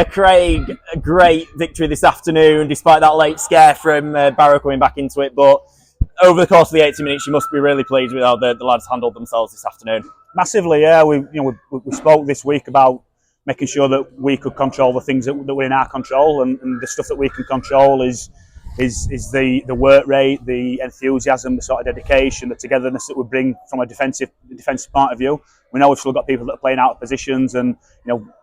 Craig, a great victory this afternoon, despite that late scare from Barrow coming back into it. But over the course of the 80 minutes, you must be really pleased with how the lads handled themselves this afternoon. Massively, yeah. We spoke this week about making sure that we could control the things that were in our control, and the stuff that we can control is the work rate, the enthusiasm, the sort of dedication, the togetherness that we bring from a defensive point of view. We know we've still got people that are playing out of positions, and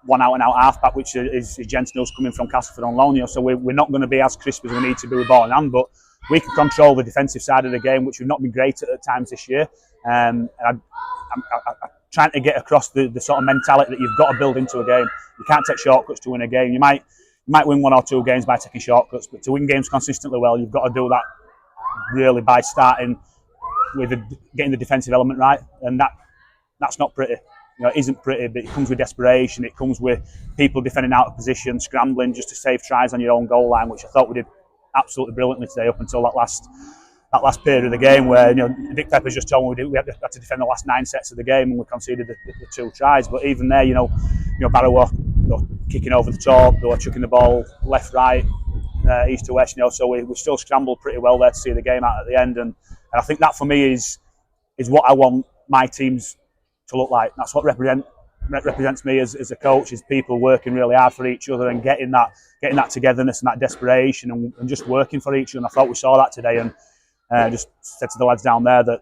one out and out halfback, which is Jaden Smith coming from Castleford on loan. So we're not going to be as crisp as we need to be with ball in hand, but we can control the defensive side of the game, which we've not been great at times this year. And I'm trying to get across the sort of mentality that you've got to build into a game. You can't take shortcuts to win a game. You might win one or two games by taking shortcuts, but to win games consistently well, you've got to do that really by starting with getting the defensive element right, and that's not pretty. It isn't pretty, but it comes with desperation. It comes with people defending out of position, scrambling just to save tries on your own goal line, which I thought we did absolutely brilliantly today up until that last period of the game, where Dick Pepper's just told me we had to defend the last 9 sets of the game, and we conceded the 2 tries. But even there, Barrow were kicking over the top, they were chucking the ball left, right, east to west. So we still scrambled pretty well there to see the game out at the end, and I think that for me is what I want my teams to look like. That's what represents me as a coach, is people working really hard for each other and getting that togetherness and that desperation and just working for each other. And I thought we saw that today, and just said to the lads down there that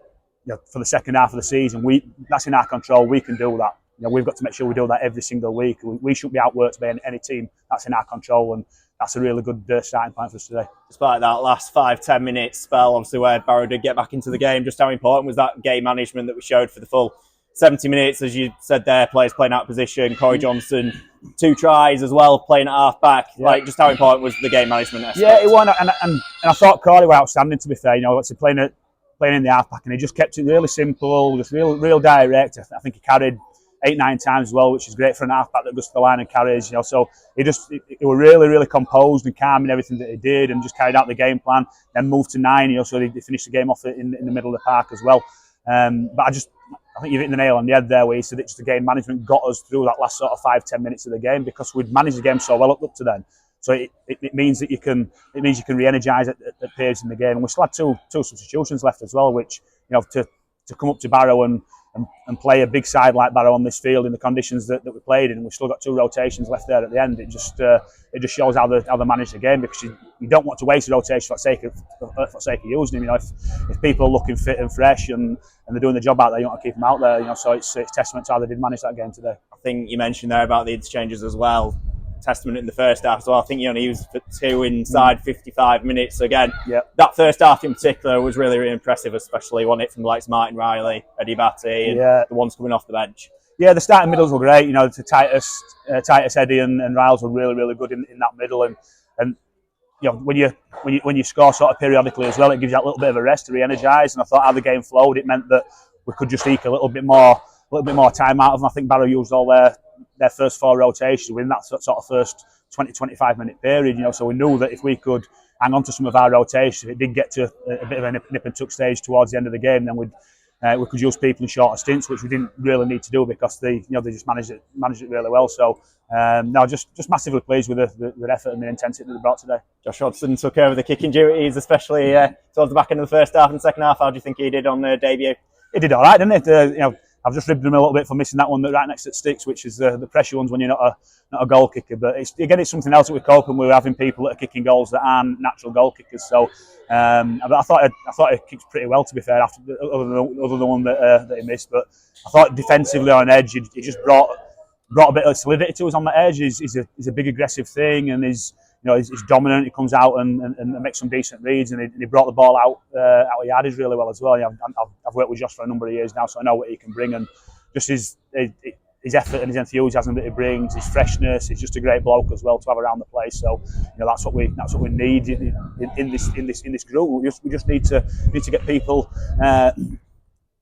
for the second half of the season, that's in our control. We can do that. We've got to make sure we do that every single week. We shouldn't be outworked by any team. That's in our control, and that's a really good starting point for us today. Despite that last 5-10 minutes spell, obviously where Barrow did get back into the game, just how important was that game management that we showed for the full 70 minutes? As you said there, players playing out of position, Corey Johnson, 2 tries as well, playing at half back. Yeah. Just how important was the game management aspect? Yeah, it was, and I thought Corey was outstanding, to be fair. Playing in the half back, and he just kept it really simple, just real direct. I think he carried 8-9 times as well, which is great for an halfback that goes to the line and carries. So he was really composed and calm in everything that he did, and just carried out the game plan. Then moved to 9. So he finished the game off in the middle of the park as well. But I think you've hit the nail on the head there, where you said it's the game management got us through that last sort of 5-10 minutes of the game, because we'd managed the game so well up to then. So it means that you can re-energise at periods in the game, and we still had two substitutions left as well, which to come up to Barrow and play a big side like Barrow on this field in the conditions that we played in, and we've still got 2 rotations left there at the end. It just shows how they manage the game, because you don't want to waste a rotation for the sake of using him. If people are looking fit and fresh and they're doing the job out there, you want to keep them out there. So it's testament to how they did manage that game today. I think you mentioned there about the interchanges as well. Testament in the first half as well. I think he only used 2 inside 55 minutes. So again, that first half in particular was really impressive, especially one hit from the likes of Martin Riley, Eddie Batty, and the ones coming off the bench. Yeah, the starting middles were great. The Titus Eddie and Riles were really good in that middle, and when you score sort of periodically as well, it gives you that little bit of a rest to re-energise. And I thought how the game flowed, it meant that we could just eke a little bit more time out of them. I think Barrow used all their first 4 rotations within that sort of first 20-25 minute period. So we knew that if we could hang on to some of our rotations, if it did get to a bit of a nip and tuck stage towards the end of the game, then we could use people in shorter stints, which we didn't really need to do, because they just managed it really well. So just massively pleased with the effort and the intensity that they brought today. Josh Hodgson took over the kicking duties, especially towards the back end of the first half and second half. How do you think he did on the debut? He did all right, didn't he? I've just ribbed him a little bit for missing that one right next to sticks, which is the pressure ones when you're not a goal kicker. But it's something else that we're coping with, having people that are kicking goals that aren't natural goal kickers. So I thought he kicked pretty well, to be fair, after other than the one that he missed. But I thought defensively on edge, he just brought a bit of solidity to us on the edge. He's a big aggressive thing, and he's dominant. He comes out and makes some decent reads, and he brought the ball out of yardage really well as well. I've worked with Josh for a number of years now, so I know what he can bring, and just his effort and his enthusiasm that he brings, his freshness. He's just a great bloke as well to have around the place. So that's what we need in this group. We just need to get people.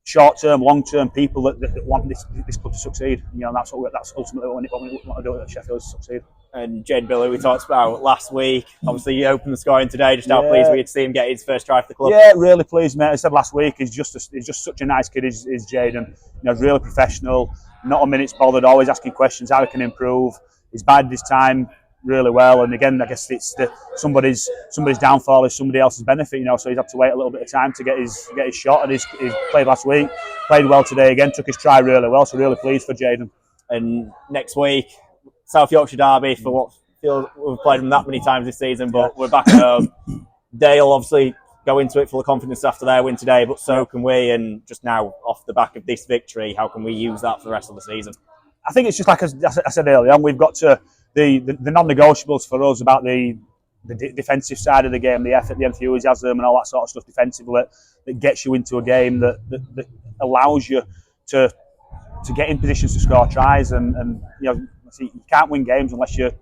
Short-term, long-term people that want this club to succeed. That's ultimately what we want to do at Sheffield, to succeed. And Jaden Billy, we talked about last week. Obviously, you opened the scoring today. Just how pleased were you to see him get his first try for the club? Yeah, really pleased, mate. I said last week, he's just such a nice kid. Is Jaden? Really professional, not a minute's bothered, always asking questions how he can improve. He's bided his time really well. And again, I guess it's somebody's downfall is somebody else's benefit, you know. So he's had to wait a little bit of time to get his shot, and he's played last week, played well today again, took his try really well. So really pleased for Jaden. And next week, South Yorkshire derby, for what feels we've played them that many times this season, but we're back at home. They'll obviously go into it full of confidence after their win today, but so can we. And just now, off the back of this victory, how can we use that for the rest of the season? I think it's just like I said earlier on, we've got to the non-negotiables for us about the defensive side of the game, the effort, the enthusiasm, and all that sort of stuff defensively that gets you into a game that allows you to get in positions to score tries, and you know, you can't win games unless you're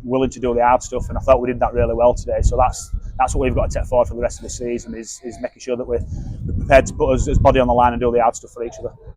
willing to do the hard stuff. And I thought we did that really well today. So that's what we've got to take forward for the rest of the season is making sure that we're prepared to put us body on the line and do the hard stuff for each other.